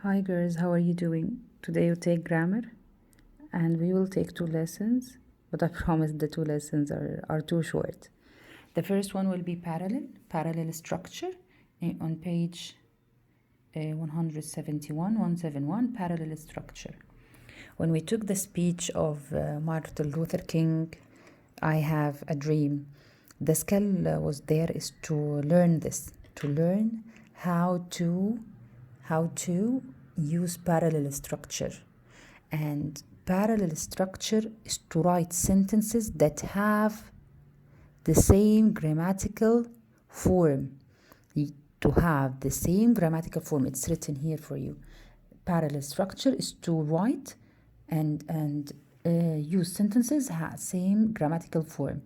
Hi girls, how are you doing? Today you take grammar and we will take 2 lessons, but I promise the 2 lessons are too short. The first one will be parallel structure on page 171, parallel structure. When we took the speech of Martin Luther King, I have a dream. The skill was there is to learn this, to learn how to use parallel structure. And parallel structure is to write sentences that have the same grammatical form. To have the same grammatical form, it's written here for you. Parallel structure is to write and use sentences have same grammatical form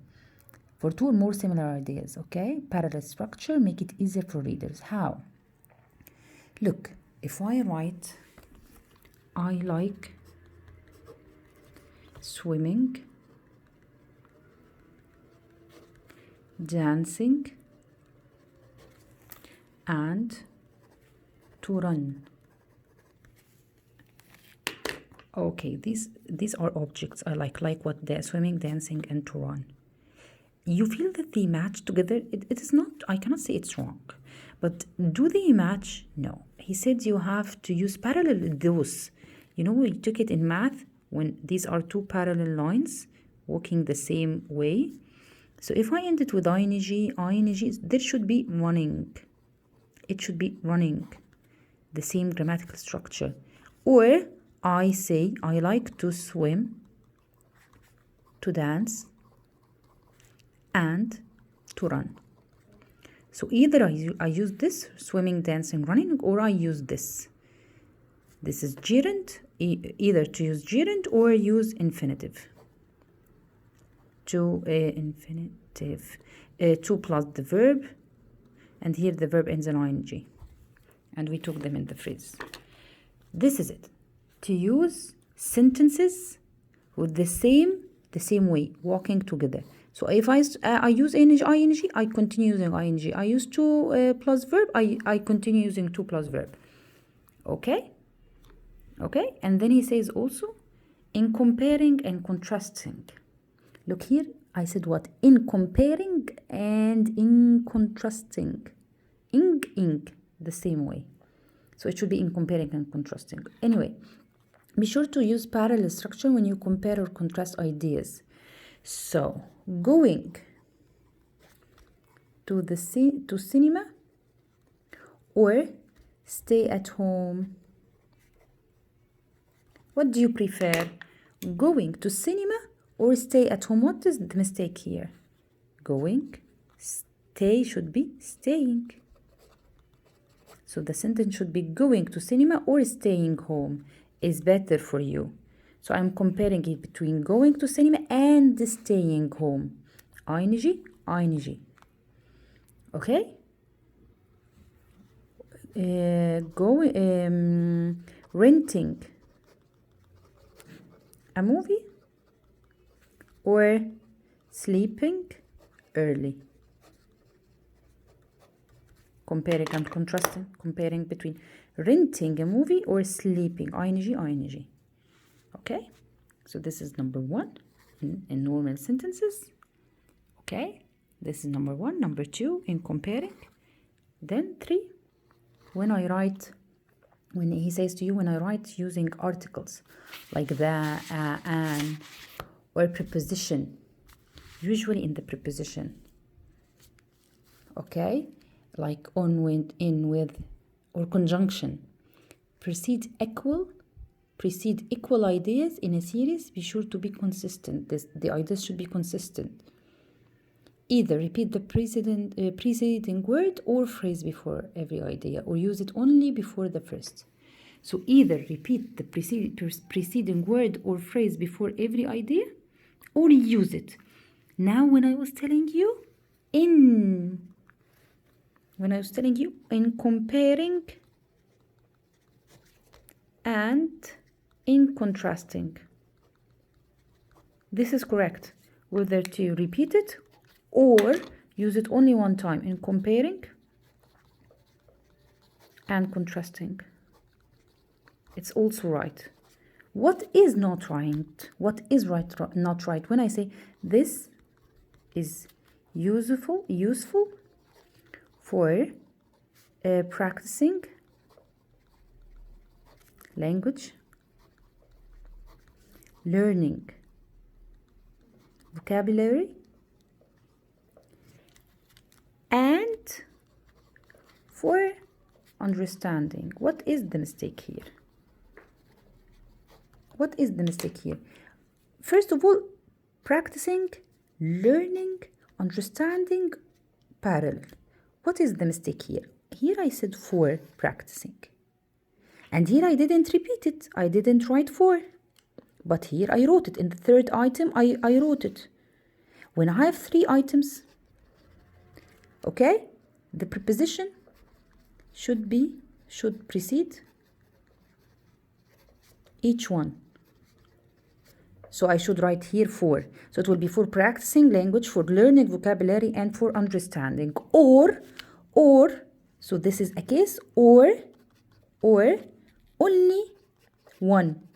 for two or more similar ideas. Okay, parallel structure make it easier for readers. How? Look, if I write I like swimming, dancing, and to run. Okay, these are objects I like what the swimming, dancing, and to run. You feel that they match together? It is not, I cannot say it's wrong, but do they match? No. He said you have to use parallel those. You know, we took it in math when these are two parallel lines walking the same way. So if I end it with ing, there should be running. It should be running, the same grammatical structure. Or I say I like to swim, to dance, and to run. So either I use this, swimming, dancing, running, or I use this. This is gerund, either to use gerund or use infinitive. Infinitive. To plus the verb, and here the verb ends in ing. And we took them in the phrase. This is it. To use sentences with the same way, walking together. So if I use ing, I continue using ing. I use to plus verb, I continue using to plus verb. Okay? Okay? And then he says also, in comparing and contrasting. Look here, I said what? In comparing and in contrasting. Ing, the same way. So it should be in comparing and contrasting. Anyway, be sure to use parallel structure when you compare or contrast ideas. So, going to cinema or stay at home. What do you prefer? Going to cinema or stay at home? What is the mistake here? Going, stay should be staying. So the sentence should be going to cinema or staying home is better for you. So I'm comparing it between going to cinema and staying home. ing. Okay? Renting a movie or sleeping early. Comparing and contrasting, comparing between renting a movie or sleeping, ing. Okay, so this is number 1 in normal sentences. Okay, this is number 1. Number 2, in comparing. Then 3, when he says to you, when I write using articles like the, an, or preposition, usually in the preposition. Okay, like on, with, in, with, or conjunction. Precede equal ideas in a series. Be sure to be consistent. The ideas should be consistent. Either repeat the preceding word or phrase before every idea, or use it only before the first. So either repeat the preceding word or phrase before every idea, or use it. Now when I was telling you in comparing and in contrasting, this is correct, whether to repeat it or use it only one time, in comparing and contrasting. It's also right. What is not right? What is not right? When I say this is useful for practicing language, learning vocabulary, and for understanding. What is the mistake here? What is the mistake here? First of all, practicing, learning, understanding, parallel. What is the mistake here? Here I said for practicing. And here I didn't repeat it. I didn't write for. But here I wrote it. In the third item, I wrote it. When I have 3 items, okay, the preposition should precede each one. So I should write here for. So it will be for practicing language, for learning vocabulary, and for understanding. Or, so this is a case, or only one.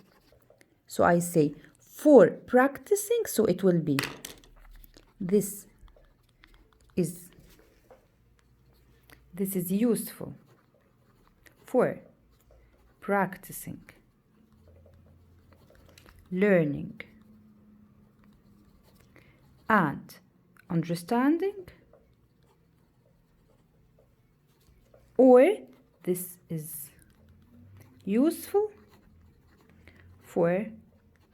So I say for practicing, so it will be this is useful for practicing, learning, and understanding, or this is useful for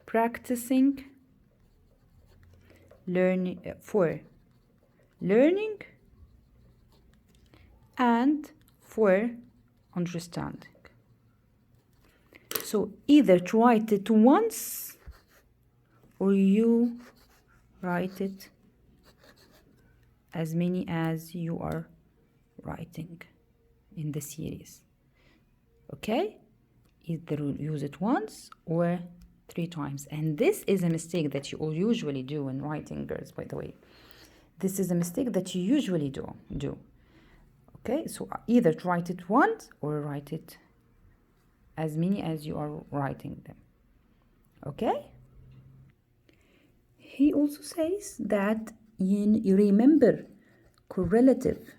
practicing, learning, and for understanding. So either to write it once or you write it as many as you are writing in the series. Okay? Either use it once or 3 times. And this is a mistake that you all usually do in writing, girls, by the way. This is a mistake that you usually do. Okay? So either write it once or write it as many as you are writing them. Okay? He also says that you remember correlative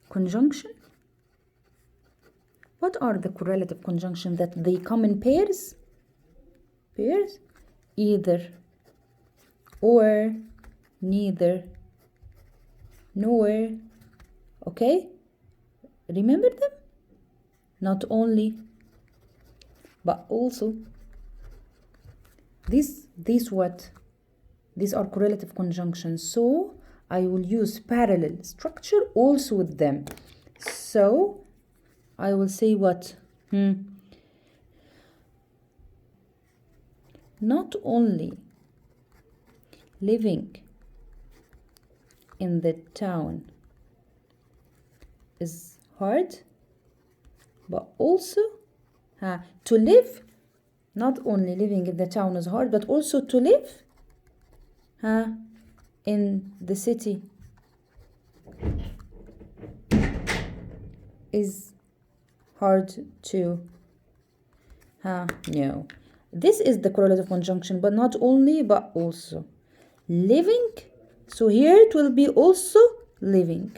conjunction. What are the correlative conjunction? That they come in pairs? Either, or, neither, nor. Okay? Remember them? Not only, but also. These are correlative conjunctions. So I will use parallel structure also with them. So I will say what? Not only living in the town is hard, but also to live. Not only living in the town is hard, but also to live in the city is hard too. No. This is the correlative conjunction, but not only, but also. Living, so here it will be also living.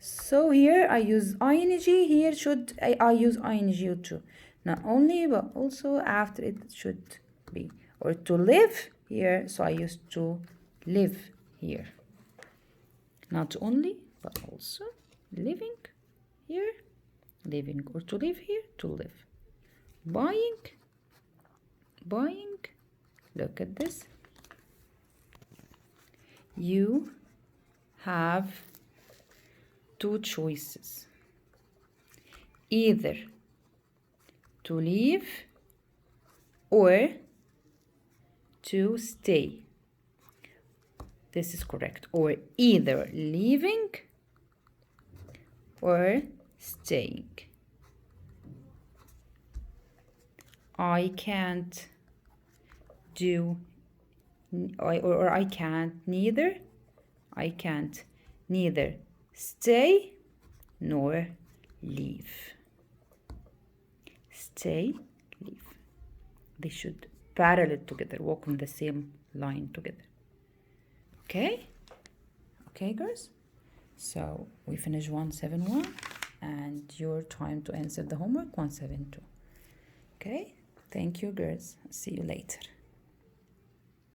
So here I use ing, here I use ing too. Not only, but also after it should be. Or to live here, so I use to live here. Not only, but also living here, living. Or to live here, to live. Buying, look at this. You have 2 choices. Either to leave or to stay. This is correct. Or either leaving or staying. I can't do, or I can't neither. I can't neither stay nor leave. stay, leave. They should parallel together, walk on the same line together. Okay? Okay, girls? So we finish 171 and your time to answer the homework 172. Okay? Thank you, girls. See you later.